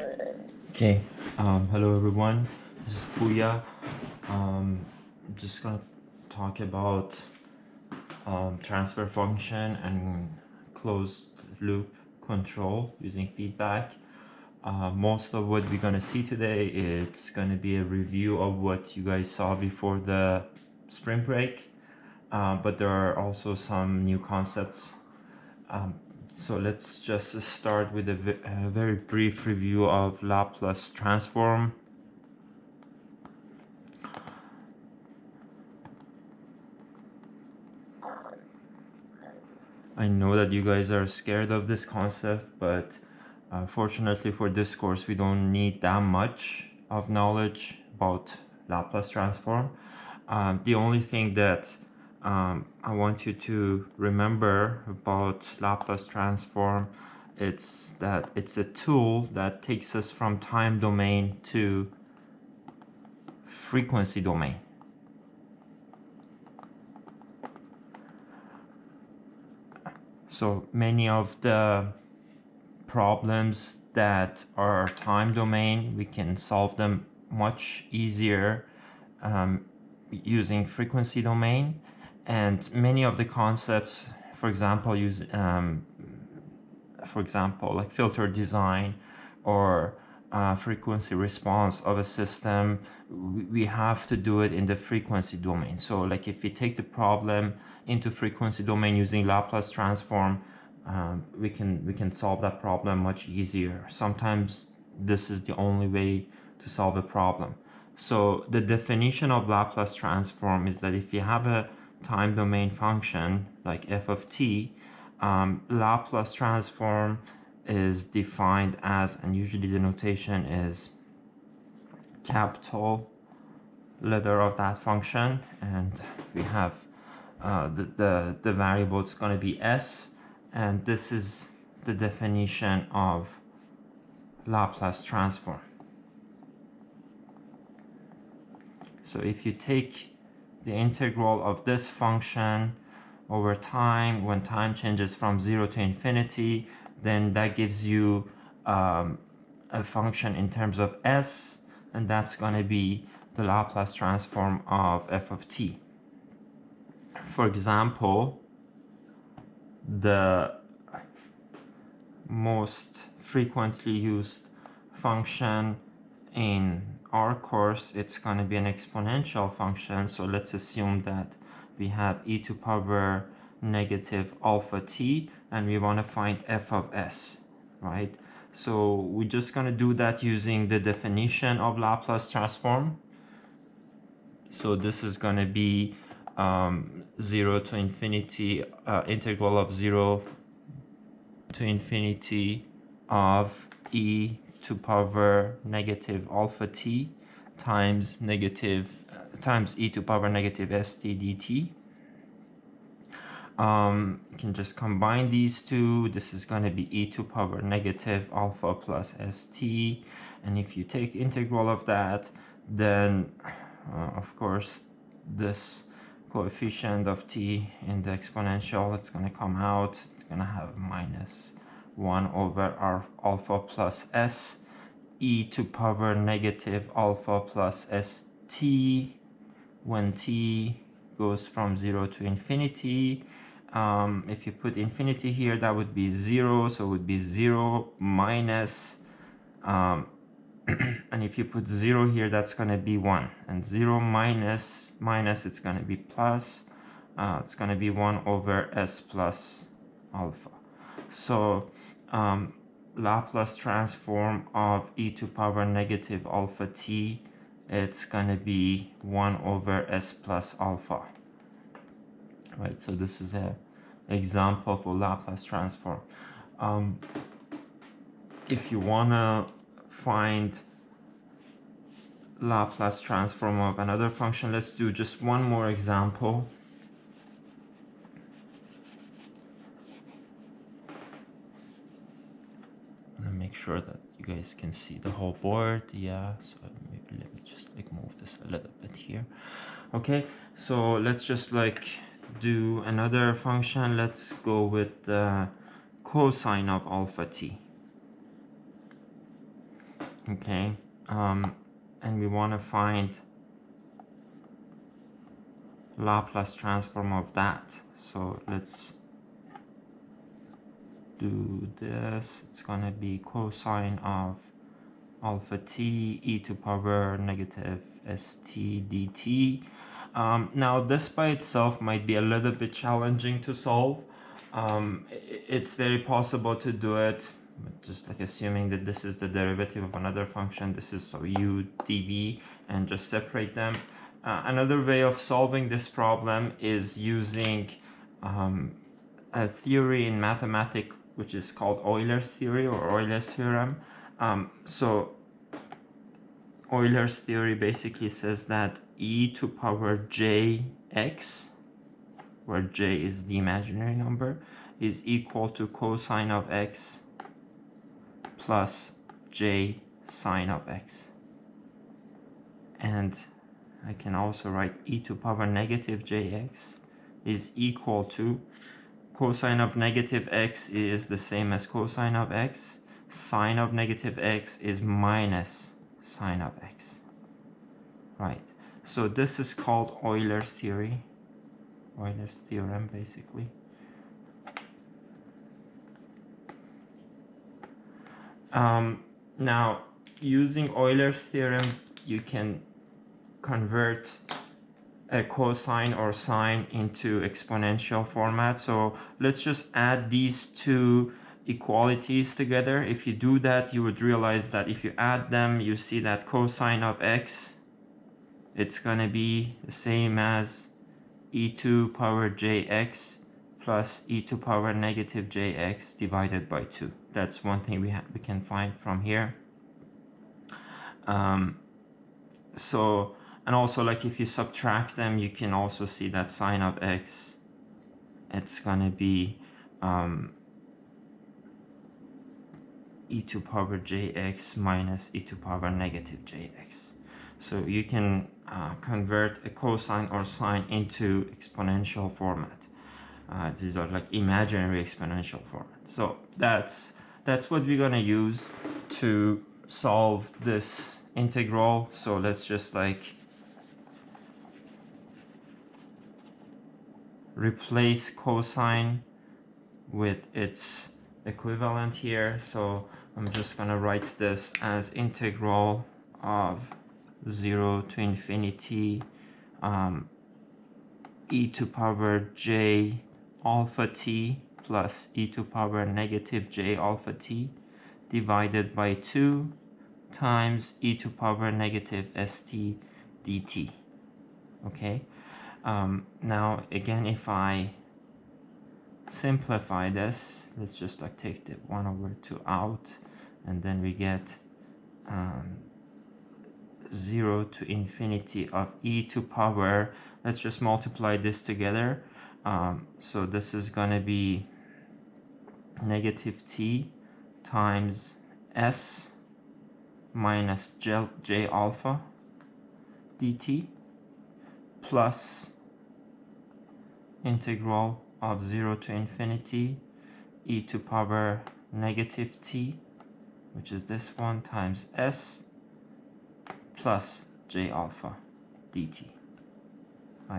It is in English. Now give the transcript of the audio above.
Okay, hello everyone, this is Puya. I'm just gonna talk about transfer function and closed loop control using feedback. Most of what we're gonna see today, it's gonna be a review of what you guys saw before the spring break, but there are also some new concepts. So let's just start with a very brief review of Laplace transform. I know that you guys are scared of this concept, but fortunately for this course, we don't need that much of knowledge about Laplace transform. The only thing that I want you to remember about Laplace transform, it's that it's a tool that takes us from time domain to frequency domain. So many of the problems that are time domain, we can solve them much easier using frequency domain. And many of the concepts, for example, like filter design or frequency response of a system, we have to do it in the frequency domain. So like if we take the problem into frequency domain using Laplace transform, we can solve that problem much easier. Sometimes this is the only way to solve a problem. So the definition of Laplace transform is that if you have a time domain function like f of t, Laplace transform is defined as, and usually the notation is capital letter of that function, and we have the variable, it's going to be s, and this is the definition of Laplace transform. So if you take the integral of this function over time, when time changes from 0 to infinity, then that gives you a function in terms of s, and that's going to be the Laplace transform of f of t. For example, the most frequently used function in our course, it's going to be an exponential function. So let's assume that we have e to power negative alpha t, and we want to find f of s, right? So we're just going to do that using the definition of Laplace transform. So this is going to be 0 to infinity, integral of 0 to infinity of e to power negative alpha t times e to power negative st dt. You can just combine these two. This is going to be e to power negative alpha plus st, and if you take integral of that, then of course this coefficient of t in the exponential, it's going to come out, it's going to have minus 1 over r alpha plus s e to power negative alpha plus st when t goes from 0 to infinity. If you put infinity here, that would be 0, so it would be 0 minus, and if you put 0 here, that's going to be 1, and 0 minus it's going to be plus, it's going to be 1 over s plus alpha. So Laplace transform of e to power negative alpha t, it's going to be 1 over s plus alpha, right? So this is an example for Laplace transform. If you want to find Laplace transform of another function, let's do just one more example. Make sure that you guys can see the whole board. Yeah, so maybe let me just like move this a little bit here. Okay, so let's just like do another function. Let's go with the cosine of alpha t. Okay, and we want to find Laplace transform of that. So let's do this. It's gonna be cosine of alpha t e to power negative st dt. Now this by itself might be a little bit challenging to solve. It's very possible to do it just like assuming that this is the derivative of another function. This is so u dv, and just separate them. Another way of solving this problem is using a theory in mathematics which is called Euler's theory or Euler's theorem. So Euler's theory basically says that e to power jx, where j is the imaginary number, is equal to cosine of x plus j sine of x. And I can also write e to power negative jx is equal to cosine of negative x is the same as cosine of x. Sine of negative x is minus sine of x. Right. So this is called Euler's theory. Euler's theorem, basically. Now, using Euler's theorem, you can convert a cosine or sine into exponential format. So let's just add these two equalities together. If you do that, you would realize that if you add them, you see that cosine of x, it's going to be the same as e to power jx plus e to power negative jx divided by 2. That's one thing we can find from here. And also, like, if you subtract them, you can also see that sine of x, it's gonna be e to power jx minus e to power negative jx. So you can convert a cosine or sine into exponential format. These are like imaginary exponential format. So that's what we're gonna use to solve this integral. So let's just like replace cosine with its equivalent here. So I'm just gonna write this as integral of 0 to infinity e to power j alpha t plus e to power negative j alpha t divided by 2 times e to power negative st dt. Okay. Now again, if I simplify this, let's just like take the 1 over 2 out, and then we get 0 to infinity of e to power, let's just multiply this together. So this is going to be negative t times s minus j alpha dt plus integral of 0 to infinity e to power negative t, which is this one, times s plus j alpha dt.